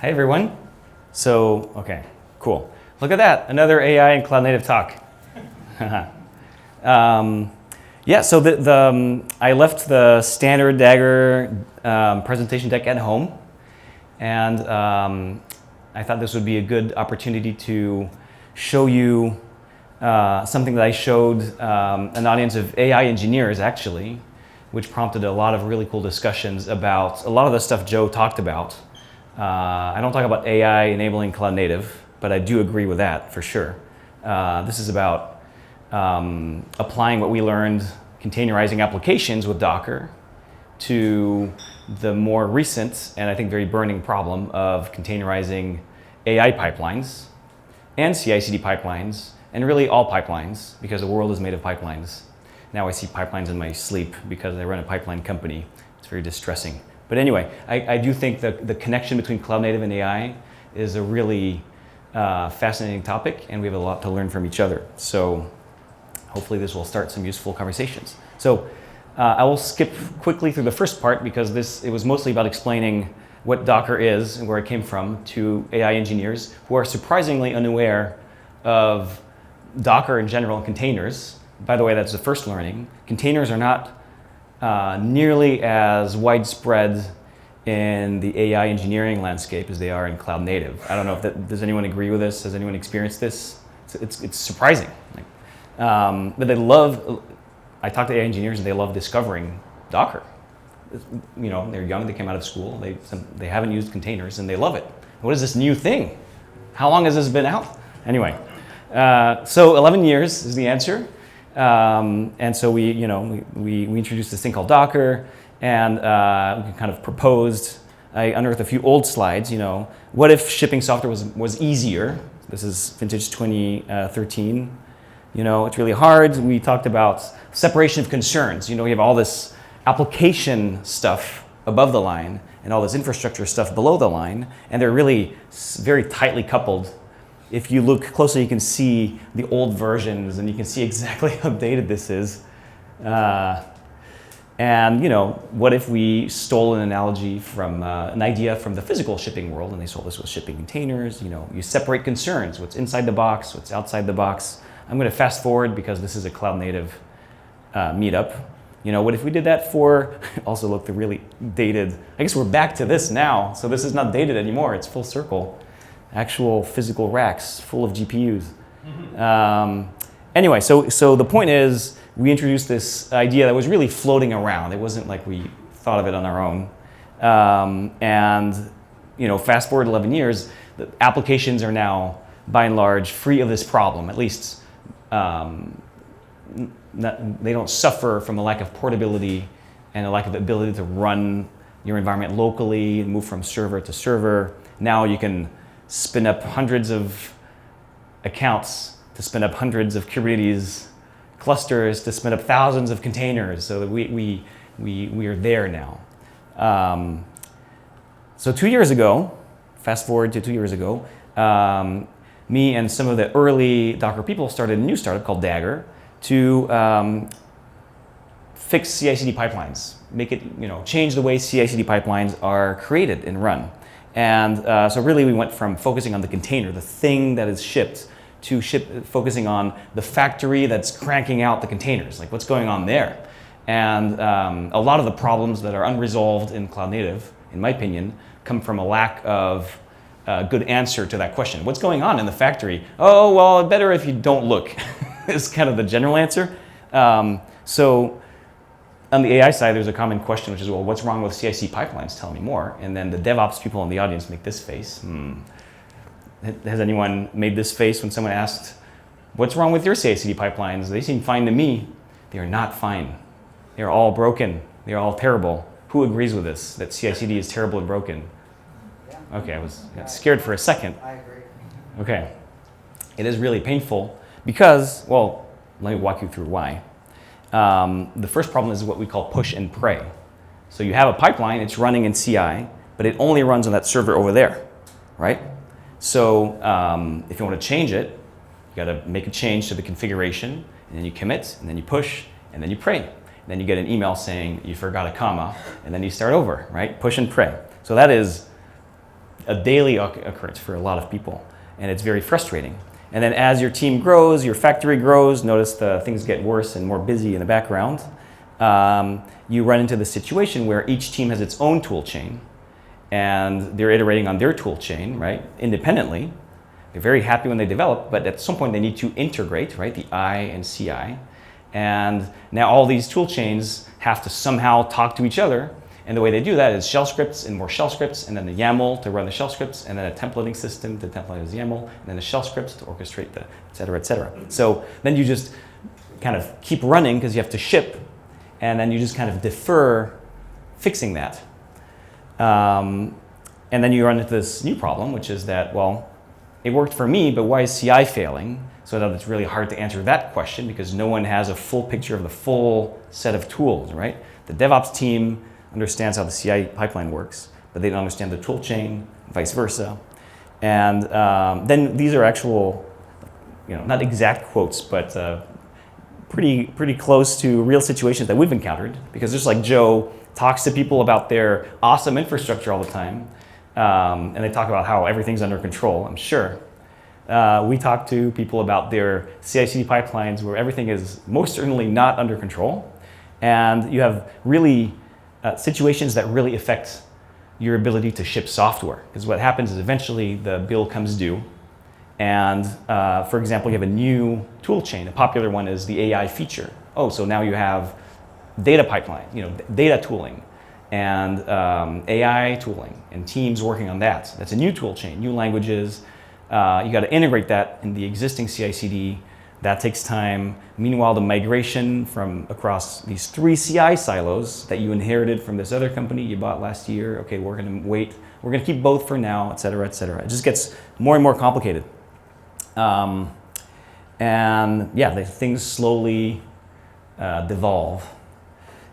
Hi everyone. Okay, cool. Look at that, another AI and cloud native talk. Yeah, so I left the standard Dagger presentation deck at home, and I thought this would be a good opportunity to show you something that I showed an audience of AI engineers actually, which prompted a lot of really cool discussions about a lot of the stuff Joe talked about. I don't talk about AI enabling cloud native, but I do agree with that for sure. This is about applying what we learned containerizing applications with Docker to the more recent and I think very burning problem of containerizing AI pipelines and CI/CD pipelines and really all pipelines because the world is made of pipelines. Now I see pipelines in my sleep because I run a pipeline company. It's very distressing. But anyway, I do think the connection between cloud native and AI is a really fascinating topic, and we have a lot to learn from each other. So hopefully this will start some useful conversations. So I will skip quickly through the first part because it was mostly about explaining what Docker is and where it came from to AI engineers who are surprisingly unaware of Docker in general and containers. By the way, that's the first learning. Containers are not nearly as widespread in the AI engineering landscape as they are in cloud native. I don't know if does anyone agree with this? Has anyone experienced this? It's surprising. But they love, I talk to AI engineers and they love discovering Docker. You know, they're young, they came out of school, they haven't used containers and they love it. What is this new thing? How long has this been out? Anyway, so 11 years is the answer. And so we introduced this thing called Docker, and we kind of proposed. I unearthed a few old slides. What if shipping software was easier? This is vintage 2013. It's really hard. We talked about separation of concerns. We have all this application stuff above the line and all this infrastructure stuff below the line, and they're really very tightly coupled. If you look closely, you can see the old versions, and you can see exactly how dated this is. And what if we stole an analogy from an idea from the physical shipping world, and they sold this with shipping containers? You separate concerns: what's inside the box, what's outside the box. I'm going to fast forward because this is a cloud native meetup. What if we did that for? Also, look, the really dated. I guess we're back to this now, so this is not dated anymore. It's full circle. Actual physical racks full of GPUs. Anyway, so the point is we introduced this idea that was really floating around. It wasn't like we thought of it on our own. And fast forward 11 years, the applications are now by and large free of this problem. At least they don't suffer from a lack of portability and a lack of ability to run your environment locally and move from server to server. Now you can spin up hundreds of accounts to spin up hundreds of Kubernetes clusters to spin up thousands of containers. So that we are there now. So 2 years ago, fast forward to 2 years ago, me and some of the early Docker people started a new startup called Dagger to fix CI/CD pipelines, make it change the way CI/CD pipelines are created and run. And so really we went from focusing on the container, the thing that is shipped, to focusing on the factory that's cranking out the containers, like what's going on there. And a lot of the problems that are unresolved in cloud native, in my opinion, come from a lack of a good answer to that question. What's going on in the factory? Oh, well, better if you don't look, is kind of the general answer. So on the AI side, there's a common question, which is, well, what's wrong with CI/CD pipelines? Tell me more. And then the DevOps people in the audience make this face. Has anyone made this face when someone asked, what's wrong with your CI/CD pipelines? They seem fine to me. They are not fine. They're all broken. They're all terrible. Who agrees with this, that CI/CD is terrible and broken? Okay, I got scared for a second. I agree. Okay. It is really painful because, well, let me walk you through why. The first problem is what we call push and pray. So you have a pipeline, it's running in CI, but it only runs on that server over there, right? So if you want to change it, you got to make a change to the configuration, and then you commit, and then you push, and then you pray. And then you get an email saying you forgot a comma, and then you start over, right? Push and pray. So that is a daily occurrence for a lot of people, and it's very frustrating. And then as your team grows, your factory grows, notice the things get worse and more busy in the background. You run into the situation where each team has its own tool chain, and they're iterating on their tool chain, right, independently. They're very happy when they develop, but at some point they need to integrate, right, the I and CI. And now all these tool chains have to somehow talk to each other. And the way they do that is shell scripts and more shell scripts, and then the YAML to run the shell scripts, and then a templating system to template the YAML, and then the shell scripts to orchestrate the et cetera, et cetera. So then you just kind of keep running because you have to ship, and then you just kind of defer fixing that. And then you run into this new problem, which is that, well, it worked for me, but why is CI failing? So that it's really hard to answer that question because no one has a full picture of the full set of tools, right? The DevOps team understands how the CI pipeline works, but they don't understand the tool chain, vice versa. And then these are actual, not exact quotes, but pretty close to real situations that we've encountered, because just like Joe talks to people about their awesome infrastructure all the time, and they talk about how everything's under control, I'm sure. We talk to people about their CI/CD pipelines where everything is most certainly not under control, and you have really situations that really affect your ability to ship software. Because what happens is eventually the bill comes due, and for example, you have a new tool chain. A popular one is the AI feature. Oh, so now you have data pipeline, data tooling, and AI tooling, and teams working on that. That's a new tool chain, new languages. You got to integrate that in the existing CI/CD. That takes time. Meanwhile, the migration from across these 3 CI silos that you inherited from this other company you bought last year, okay, we're going to wait. We're going to keep both for now, et cetera, et cetera. It just gets more and more complicated. And yeah, the things slowly devolve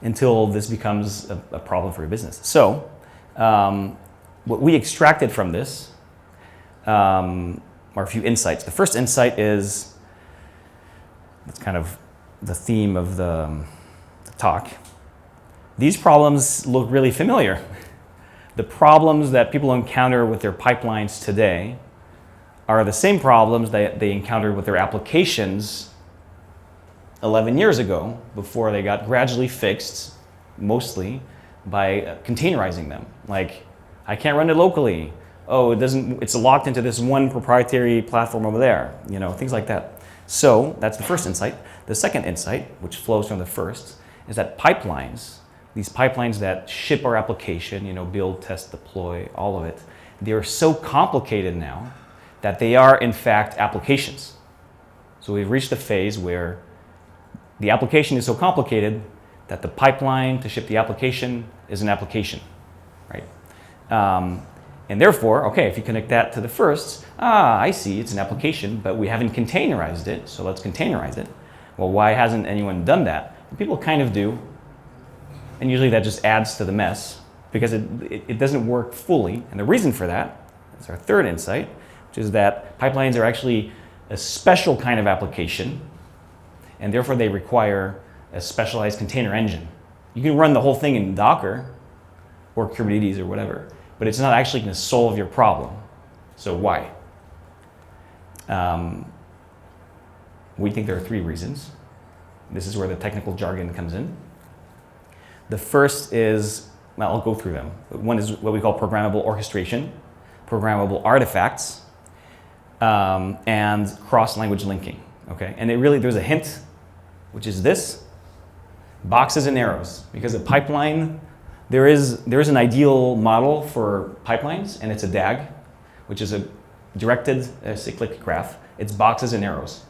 until this becomes a problem for your business. So what we extracted from this are a few insights. The first insight is, that's kind of the theme of the talk. These problems look really familiar. The problems that people encounter with their pipelines today are the same problems that they encountered with their applications 11 years ago, before they got gradually fixed, mostly by containerizing them. Like, I can't run it locally. Oh, it's locked into this one proprietary platform over there, things like that. So that's the first insight. The second insight, which flows from the first, is that pipelines, these pipelines that ship our application, build, test, deploy, all of it, they are so complicated now that they are in fact applications. So we've reached the phase where the application is so complicated that the pipeline to ship the application is an application, right? And therefore, okay, if you connect that to the first, I see, it's an application, but we haven't containerized it, so let's containerize it. Well, why hasn't anyone done that? And people kind of do, and usually that just adds to the mess because it doesn't work fully. And the reason for that is our third insight, which is that pipelines are actually a special kind of application, and therefore they require a specialized container engine. You can run the whole thing in Docker or Kubernetes or whatever, but it's not actually going to solve your problem. So why? We think there are 3 reasons. This is where the technical jargon comes in. The first is, well, I'll go through them. One is what we call programmable orchestration, programmable artifacts, and cross-language linking. Okay, and there's a hint, which is this: boxes and arrows. Because a pipeline, there is an ideal model for pipelines, and it's a DAG, which is a directed cyclic graph. It's boxes and arrows.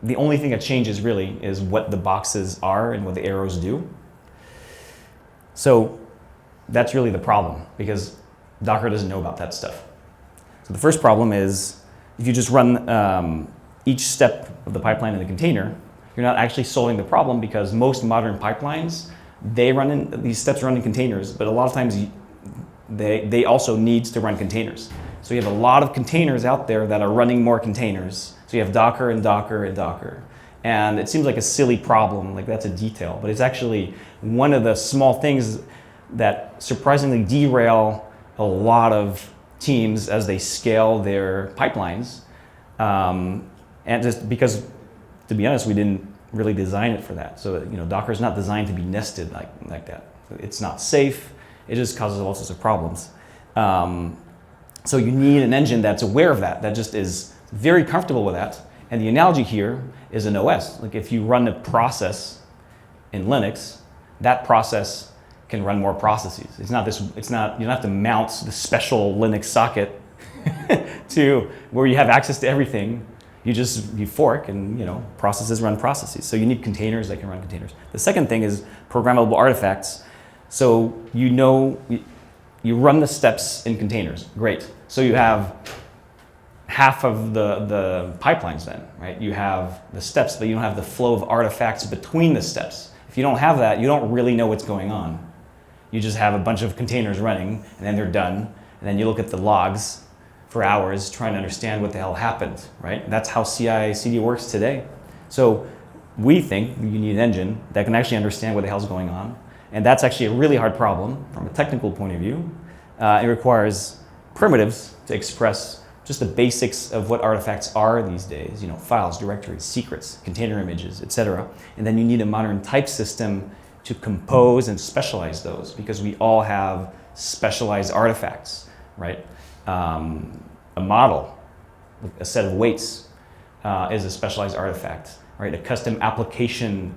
The only thing that changes really is what the boxes are and what the arrows do. So that's really the problem, because Docker doesn't know about that stuff. So the first problem is, if you just run each step of the pipeline in the container, you're not actually solving the problem, because most modern pipelines, these steps run in containers, but a lot of times they also need to run containers. So you have a lot of containers out there that are running more containers. So you have Docker and Docker and Docker. And it seems like a silly problem, like that's a detail, but it's actually one of the small things that surprisingly derail a lot of teams as they scale their pipelines. And just because, to be honest, we didn't really design it for that. So, Docker is not designed to be nested like that. It's not safe. It just causes all sorts of problems. So you need an engine that's aware of that just is very comfortable with that. And the analogy here is an OS. Like if you run a process in Linux, that process can run more processes. You don't have to mount the special Linux socket to where you have access to everything. You fork and processes run processes. So you need containers that can run containers. The second thing is programmable artifacts. So you run the steps in containers. Great. So you have half of the pipelines then, right? You have the steps, but you don't have the flow of artifacts between the steps. If you don't have that, you don't really know what's going on. You just have a bunch of containers running, and then they're done. And then you look at the logs for hours trying to understand what the hell happened, right? That's how CI/CD works today. So we think you need an engine that can actually understand what the hell's going on. And that's actually a really hard problem from a technical point of view. It requires primitives to express just the basics of what artifacts are these days, files, directories, secrets, container images, etc. And then you need a modern type system to compose and specialize those, because we all have specialized artifacts, right? A model, a set of weights is a specialized artifact, right? A custom application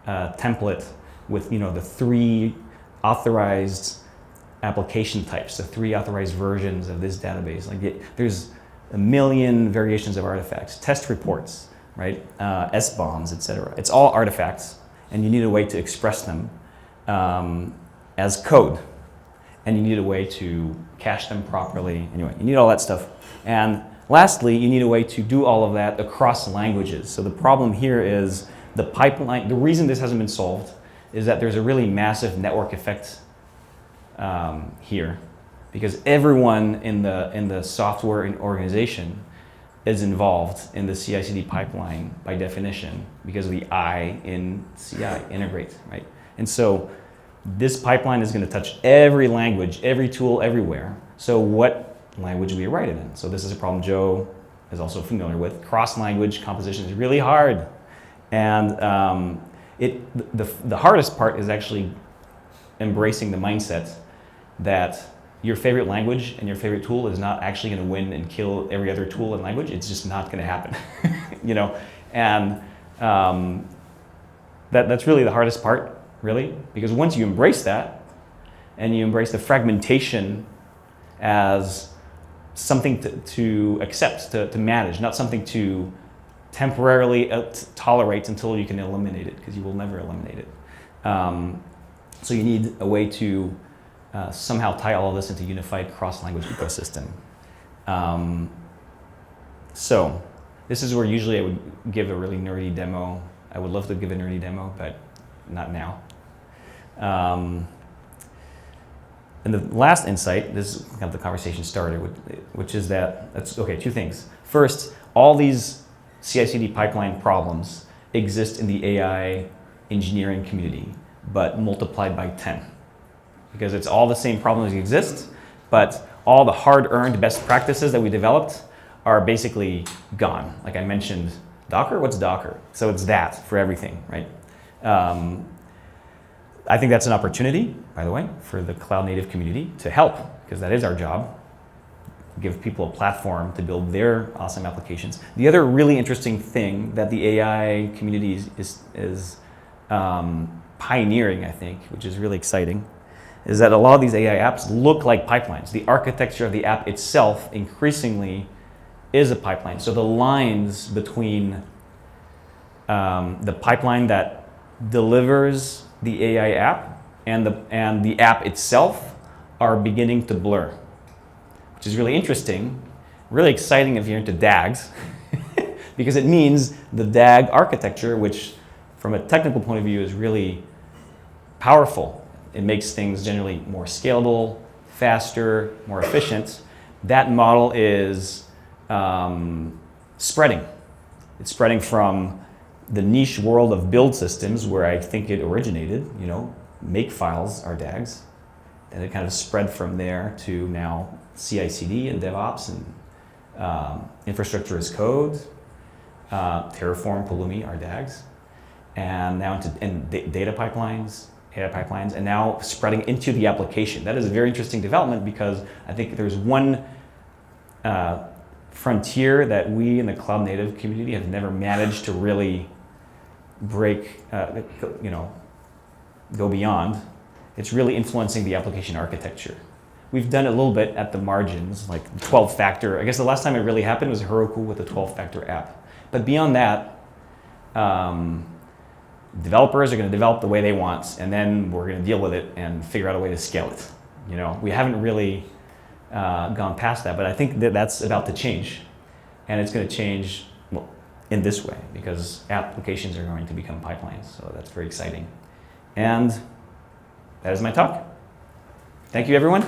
template with the 3 authorized application types, the 3 authorized versions of this database. There's a million variations of artifacts, test reports, right? SBOMs, etc. It's all artifacts, and you need a way to express them as code, and you need a way to cache them properly. Anyway, you need all that stuff. And lastly, you need a way to do all of that across languages. So the problem here is the pipeline. The reason this hasn't been solved is that there's a really massive network effect here, because everyone in the software and organization is involved in the CI/CD pipeline by definition, because of the I in CI, integrate, right? And so this pipeline is going to touch every language, every tool, everywhere. So what language do we write it in? So this is a problem Joe is also familiar with. Cross-language composition is really hard, and the hardest part is actually embracing the mindset that your favorite language and your favorite tool is not actually going to win and kill every other tool and language. It's just not going to happen, And that's really the hardest part, really, because once you embrace that, and you embrace the fragmentation as something to accept, to manage, not something to temporarily tolerate until you can eliminate it, because you will never eliminate it. So you need a way to somehow tie all of this into a unified cross-language ecosystem. So this is where usually I would give a really nerdy demo. I would love to give a nerdy demo, but not now. And the last insight, this is kind of the conversation started, which is two things. First, all these CI/CD pipeline problems exist in the AI engineering community, but multiplied by 10. Because it's all the same problems that exist, but all the hard-earned best practices that we developed are basically gone. Like I mentioned, Docker, what's Docker? So it's that for everything, right? I think that's an opportunity, by the way, for the cloud-native community to help, because that is our job. Give people a platform to build their awesome applications. The other really interesting thing that the AI community is pioneering, I think, which is really exciting, is that a lot of these AI apps look like pipelines. The architecture of the app itself increasingly is a pipeline. So the lines between the pipeline that delivers the AI app and the app itself are beginning to blur, which is really interesting, really exciting if you're into DAGs, because it means the DAG architecture, which from a technical point of view is really powerful. It makes things generally more scalable, faster, more efficient. That model is spreading. It's spreading from the niche world of build systems, where I think it originated. Make files are DAGs, and it kind of spread from there to now CI/CD and DevOps and infrastructure as code, Terraform, Pulumi, our DAGs, and now into data pipelines, and now spreading into the application. That is a very interesting development because I think there's one frontier that we in the cloud native community have never managed to really break, go beyond. It's really influencing the application architecture. We've done it a little bit at the margins, like 12-factor. I guess the last time it really happened was Heroku with a 12-factor app. But beyond that, developers are going to develop the way they want, and then we're going to deal with it and figure out a way to scale it. We haven't really gone past that, but I think that that's about to change, and it's going to change in this way because applications are going to become pipelines. So that's very exciting, and that is my talk. Thank you, everyone.